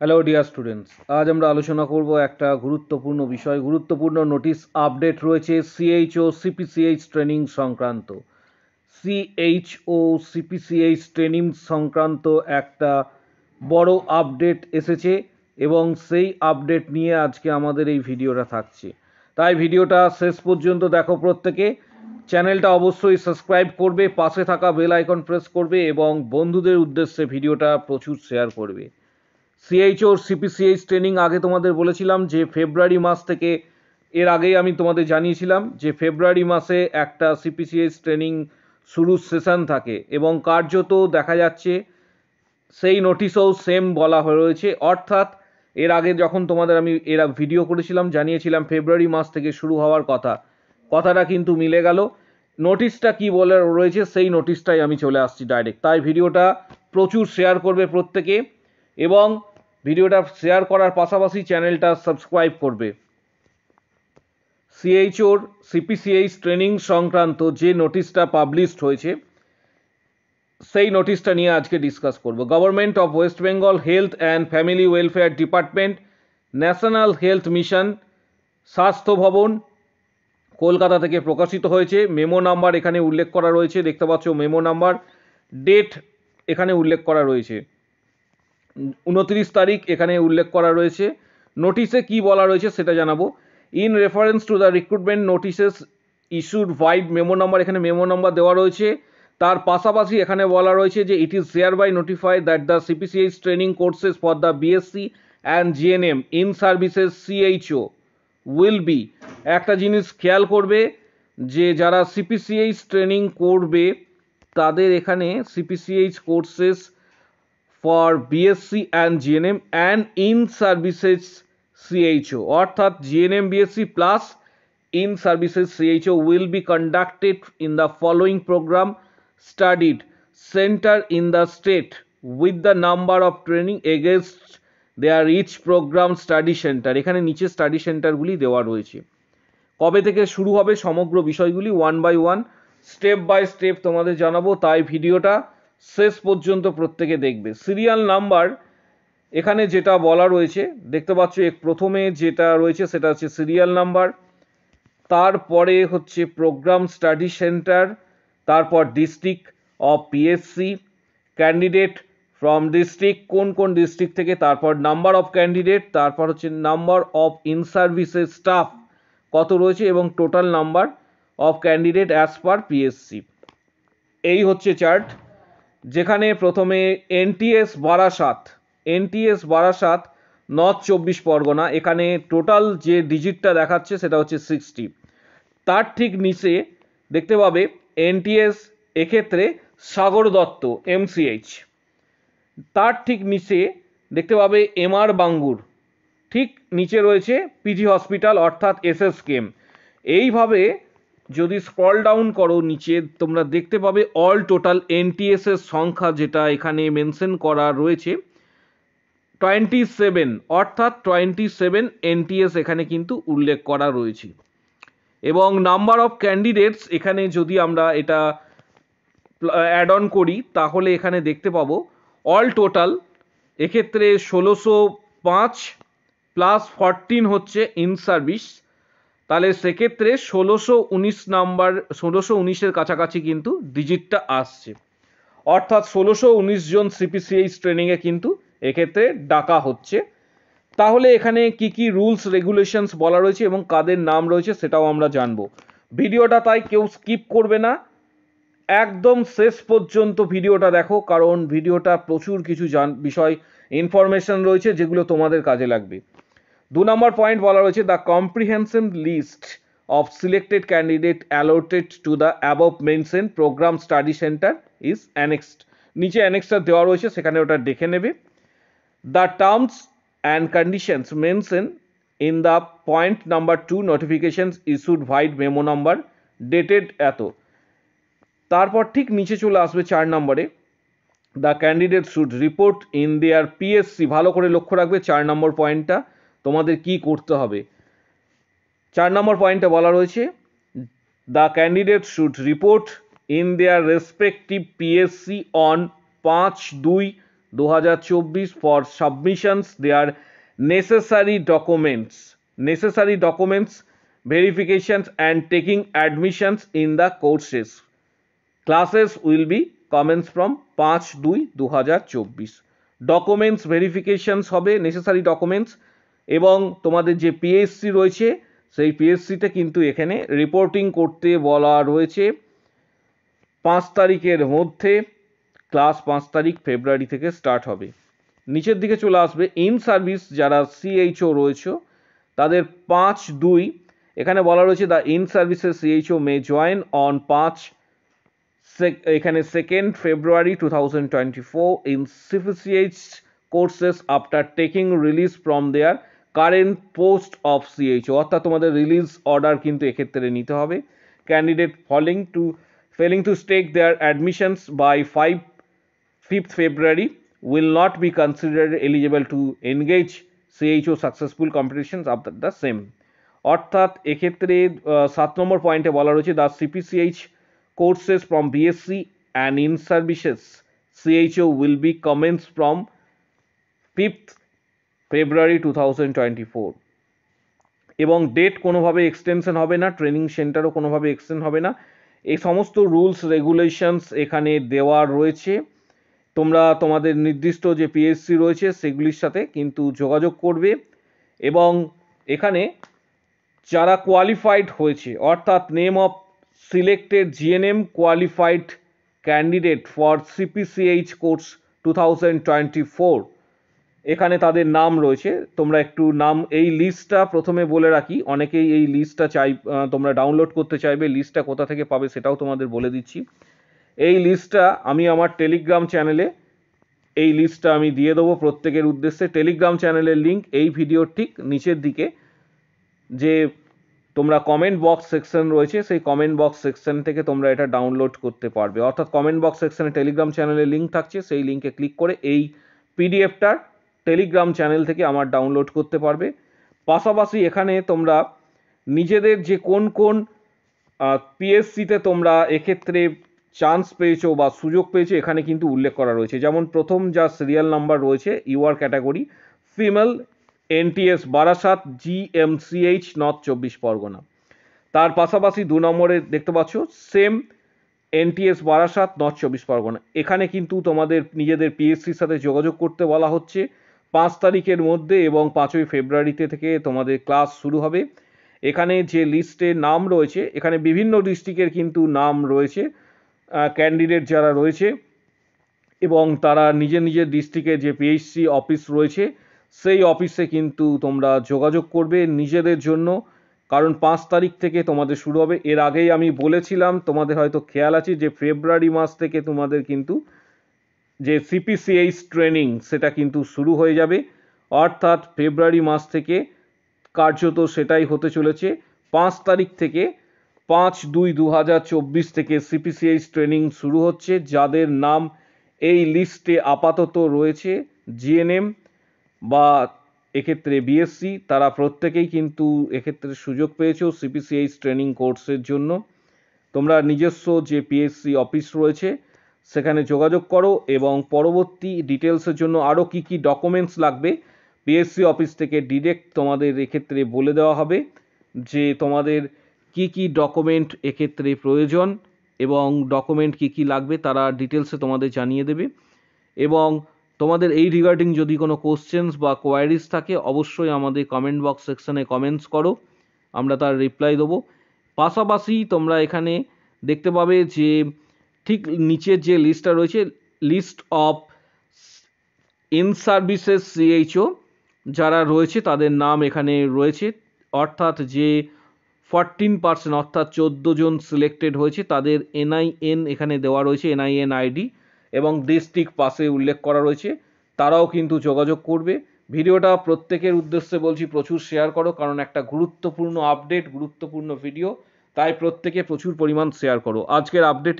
Hello dear students, আজ আমরা আলোচনা করব একটা গুরুত্বপূর্ণ বিষয়। গুরুত্বপূর্ণ নোটিশ আপডেট রয়েছে সিএইচও সিপিসিএইচ ট্রেনিং সংক্রান্ত। সিএইচও সিপিসিএইচ ট্রেনিং সংক্রান্ত একটা বড় আপডেট এসেছে এবং সেই আপডেট নিয়ে আজকে আমাদের এই ভিডিওটা থাকছে। তাই ভিডিওটা শেষ পর্যন্ত দেখো প্রত্যেকে। চ্যানেলটা অবশ্যই সাবস্ক্রাইব করবে, পাশে থাকা বেল আইকন প্রেস করবে এবং বন্ধুদের উদ্দেশ্যে ভিডিওটা প্রচুর শেয়ার করবে। সিএইচওর সিপিসিএইচ ট্রেনিং আগে তোমাদের বলেছিলাম যে ফেব্রুয়ারি মাস থেকে, এর আগেই আমি তোমাদের জানিয়েছিলাম যে ফেব্রুয়ারি মাসে একটা সিপিসিএইচ ট্রেনিং শুরুর সেশন থাকে এবং কার্যত দেখা যাচ্ছে সেই নোটিশেও সেম বলা হয়ে রয়েছে। অর্থাৎ এর আগে যখন তোমাদের আমি ভিডিও করেছিলাম জানিয়েছিলাম ফেব্রুয়ারি মাস থেকে শুরু হওয়ার কথাটা কিন্তু মিলে গেল। নোটিশটা কি বলে রয়েছে সেই নোটিশটাই আমি চলে আসছি ডাইরেক্ট। তাই ভিডিওটা প্রচুর শেয়ার করবে প্রত্যেকে এবং ভিডিওটা শেয়ার করার পাশাপাশি চ্যানেলটা সাবস্ক্রাইব করবে। সিএইচওর সিপিসিএইচ ট্রেনিং সংক্রান্ত যে নোটিশটা পাবলিশড হয়েছে সেই নোটিশটা নিয়ে আজকে ডিসকাস করব। Government of West Bengal health and family welfare department, national health mission, স্বাস্থ্য ভবন, কলকাতা থেকে প্রকাশিত হয়েছে। মেমো নাম্বার এখানে উল্লেখ করা রয়েছে, দেখতে পাচ্ছ মেমো নাম্বার। ডেট এখানে উল্লেখ করা রয়েছে, 29 তারিখ এখানে উল্লেখ করা রয়েছে। নোটিশে কি বলা রয়েছে সেটা জানাবো। In reference to the recruitment notices issued vide memo number, এখানে মেমো নাম্বার দেওয়া রয়েছে। তার পাশাপাশি এখানে বলা রয়েছে যে it is hereby notify that the CPCH training courses for the BSc and GNM in services CHO will be. একটা জিনিস খেয়াল করবে যে যারা সিপিসিএইচ ট্রেনিং করবে তাদের এখানে CPCH courses for BSc and GNM and in services CHO, অর্থাৎ GNM BSc plus in services CHO will be conducted in the following program studied centre in the state with the number of training against their each program study centre. এখানে নিচে study সেন্টারগুলি দেওয়া রয়েছে। কবে থেকে শুরু হবে সমগ্র বিষয়গুলি one by one step by step তোমাদের জানাবো, তাই ভিডিওটা শেষ পর্যন্ত প্রত্যেকে দেখবে। সিরিয়াল নাম্বার এখানে যেটা বলা রয়েছে দেখতে পাচ্ছ, প্রথমে যেটা রয়েছে সেটা হচ্ছে সিরিয়াল নাম্বার, তারপরে হচ্ছে প্রোগ্রাম স্টাডি সেন্টার, তারপর district of PSC, candidate from district কোন কোন ডিস্ট্রিক্ট থেকে, তারপর নাম্বার অফ ক্যান্ডিডেট, তারপর হচ্ছে number of in services staff কত রয়েছে এবং total number of candidate as per PSC. এই হচ্ছে চার্ট, যেখানে প্রথমে এনটিএস বারাসাত নর্থ 24 পরগনা, এখানে টোটাল যে ডিজিটটা দেখাচ্ছে সেটা হচ্ছে 60। তার ঠিক নিচে দেখতে পাবে এনটিএস এক্ষেত্রে সাগর দত্ত এমসিএইচ। তার ঠিক নিচে দেখতে পাবে এমআর বাঙ্গুর, ঠিক নিচে রয়েছে পিজি হসপিটাল অর্থাৎ এসএসকেএম। এইভাবে যদি স্ক্রল ডাউন করো নিচে তোমরা দেখতে পাবে অল টোটাল এনটিএস এর সংখ্যা যেটা এখানে মেনশন করা রয়েছে 27, অর্থাৎ 27 এনটিএস এখানে কিন্তু উল্লেখ করা রয়েছে। এবং নাম্বার অফ ক্যান্ডিডেটস এখানে যদি আমরা এটা অ্যাড অন করি তাহলে এখানে দেখতে পাবো অল টোটাল এক্ষেত্রে 1605 প্লাস 14 হচ্ছে ইন সার্ভিস, তাহলে সেক্ষেত্রে 1619 নাম্বার, 1619-এর কাছাকাছি কিন্তু ডিজিটটা আসছে। অর্থাৎ 1619 জন সিপিসিএইচ ট্রেনিংয়ে কিন্তু এক্ষেত্রে ডাকা হচ্ছে। তাহলে এখানে কি কি রুলস রেগুলেশনস বলা রয়েছে এবং কাদের নাম রয়েছে সেটাও আমরা জানবো। ভিডিওটা তাই কেউ স্কিপ করবে না, একদম শেষ পর্যন্ত ভিডিওটা দেখো, কারণ ভিডিওটা প্রচুর কিছু বিষয় ইনফরমেশন রয়েছে যেগুলো তোমাদের কাজে লাগবে। 2 নম্বর পয়েন্ট বলা রয়েছে the comprehensive list of selected candidate allotted to the above mention program study centre is annexed. নিচে অ্যানেক্সটা দেওয়া রয়েছে, সেখানে ওটা দেখে নেবে। The terms and conditions mention in the point number 2 notifications issued vide memo number dated এত। তারপর ঠিক নিচে চলে আসবে 4 নম্বরে the candidate should report in their PSC. ভালো করে লক্ষ্য রাখবে 4 নম্বর পয়েন্টটা তোমাদের কি করতে হবে। 4 নম্বর পয়েন্টে বলা রয়েছে the candidate should report in their respective PSC on 5/2 2024 for submissions their necessary documents verifications and taking admissions in the courses. Classes will be commence from 5/2/2024. Documents ভেরিফিকেশনস হবে, নেসেসারি ডকুমেন্টস, এবং তোমাদের যে পিএসসি রয়েছে সেই পিএসসিতে কিন্তু এখানে রিপোর্টিং করতে বলা রয়েছে 5 তারিখের মধ্যে। ক্লাস 5 তারিখ ফেব্রুয়ারি থেকে স্টার্ট হবে। নিচের দিকে চলে আসবে ইন সার্ভিস যারা সিএইচও রয়েছে তাদের 5/2 এখানে বলা রয়েছে the in services CHO May join on 5 এখানে 2nd February 2024 in CPCH courses after taking release from their current post of CHO, অর্থাৎ তোমাদের রিলিজ অর্ডার কিন্তু এক্ষেত্রে নিতে হবে। Candidate failing to stake their admissions by 5th February will not be considered eligible to engage CHO successful competitions after the same। অর্থাৎ এক্ষেত্রে 7 নম্বর পয়েন্টে বলা রয়েছে the CPCH courses from BSc and in services CHO will be commenced from 5th February 2024 এবং date কোনোভাবে extension হবে না, training সেন্টারও কোনোভাবে এক্সটেন্ড হবে না। এই সমস্ত রুলস রেগুলেশনস এখানে দেওয়া রয়েছে। তোমরা তোমাদের নির্দিষ্ট যে পিএসসি রয়েছে সেগুলির সাথে কিন্তু যোগাযোগ করবে এবং এখানে যারা কোয়ালিফাইড হয়েছে অর্থাৎ name of selected GNM qualified candidate for CPCH course 2024 এখানে তাদের নাম রয়েছে। তোমরা একটু নাম এই লিস্টটা প্রথমে বলে রাখি, অনেকেই এই লিস্টটা তোমরা ডাউনলোড করতে চাইবে, লিস্টটা কোথা থেকে পাবে সেটাও তোমাদের বলে দিচ্ছি। এই লিস্টটা আমি আমার টেলিগ্রাম চ্যানেলে এই লিস্টটা আমি দিয়ে দেবো প্রত্যেকের উদ্দেশ্যে। টেলিগ্রাম চ্যানেলের লিঙ্ক এই ভিডিওর ঠিক নিচের দিকে যে তোমরা কমেন্ট বক্স সেকশন রয়েছে সেই কমেন্ট বক্স সেকশন থেকে তোমরা এটা ডাউনলোড করতে পারবে। অর্থাৎ কমেন্ট বক্স সেকশনে টেলিগ্রাম চ্যানেলের লিঙ্ক থাকছে, সেই লিঙ্কে ক্লিক করে এই পিডিএফটার টেলিগ্রাম চ্যানেল থেকে আমার ডাউনলোড করতে পারবে। পাশাপাশি এখানে তোমরা নিজেদের যে কোন কোন পিএসসিতে তোমরা এক্ষেত্রে চান্স পেয়েছো বা সুযোগ পেয়েছো এখানে কিন্তু উল্লেখ করা রয়েছে। যেমন প্রথম যা সিরিয়াল নাম্বার রয়েছে UR category female NTS Barasat GMCH north 24 Parganas. তার পাশাপাশি 2 নম্বরে দেখতে পাচ্ছ same NTS Barasat north 24 Parganas. এখানে কিন্তু তোমাদের নিজেদের পিএসসির সাথে যোগাযোগ করতে বলা হচ্ছে 5 তারিখের মধ্যে এবং 5ই ফেব্রুয়ারিতে থেকে তোমাদের ক্লাস শুরু হবে। এখানে যে লিস্টে নাম রয়েছে এখানে বিভিন্ন ডিস্ট্রিক্টের কিন্তু নাম রয়েছে ক্যান্ডিডেট যারা রয়েছে এবং তারা নিজের নিজের ডিস্ট্রিক্টে যে পিএইচসি অফিস রয়েছে সেই অফিসে কিন্তু তোমরা যোগাযোগ করবে নিজেদের জন্য, কারণ 5 তারিখ থেকে তোমাদের শুরু হবে। এর আগেই আমি বলেছিলাম, তোমাদের হয়তো খেয়াল আছে যে ফেব্রুয়ারি মাস থেকে তোমাদের কিন্তু যে সিপিসিএইচ ট্রেনিং সেটা কিন্তু শুরু হয়ে যাবে। অর্থাৎ ফেব্রুয়ারি মাস থেকে কার্যত সেটাই হতে চলেছে। 5 তারিখ থেকে 5/2/2024 থেকে সিপিসিএইচ ট্রেনিং শুরু হচ্ছে। যাদের নাম এই লিস্টে আপাতত রয়েছে জিএনএম বা এক্ষেত্রে বিএসসি তারা প্রত্যেকেই কিন্তু এক্ষেত্রে সুযোগ পেয়েছো সিপিসিএইচ ট্রেনিং কোর্সের জন্য। তোমরা নিজস্ব যে পিএসসি অফিস রয়েছে সেখানে যোগাযোগ করো এবং পরবর্তী ডিটেলসের জন্য আরও কী কী ডকুমেন্টস লাগবে পিএসসি অফিস থেকে ডিরেক্ট তোমাদের এক্ষেত্রে বলে দেওয়া হবে যে তোমাদের কি কি ডকুমেন্ট এক্ষেত্রে প্রয়োজন এবং ডকুমেন্ট কি কি লাগবে তারা ডিটেলসে তোমাদের জানিয়ে দেবে। এবং তোমাদের এই রিগার্ডিং যদি কোনো কোশ্চেন্স বা কোয়ারিজ থাকে অবশ্যই আমাদের কমেন্ট বক্স সেকশনে কমেন্টস করো, আমরা তার রিপ্লাই দেবো। পাশাপাশি তোমরা এখানে দেখতে পাবে যে ঠিক নিচের যে লিস্টটা রয়েছে list of in services CHO যারা রয়েছে তাদের নাম এখানে রয়েছে। অর্থাৎ যে 14% অর্থাৎ 14 জন সিলেক্টেড হয়েছে তাদের এনআইএন এখানে দেওয়া রয়েছে, এনআইএন আইডি এবং ডিস্ট্রিক্ট পাশে উল্লেখ করা রয়েছে, তারাও কিন্তু যোগাযোগ করবে। ভিডিওটা প্রত্যেকের উদ্দেশ্যে বলছি প্রচুর শেয়ার করো, কারণ একটা গুরুত্বপূর্ণ আপডেট, গুরুত্বপূর্ণ ভিডিও, তাই প্রত্যেকে প্রচুর পরিমাণ শেয়ার করো। আজকের আপডেট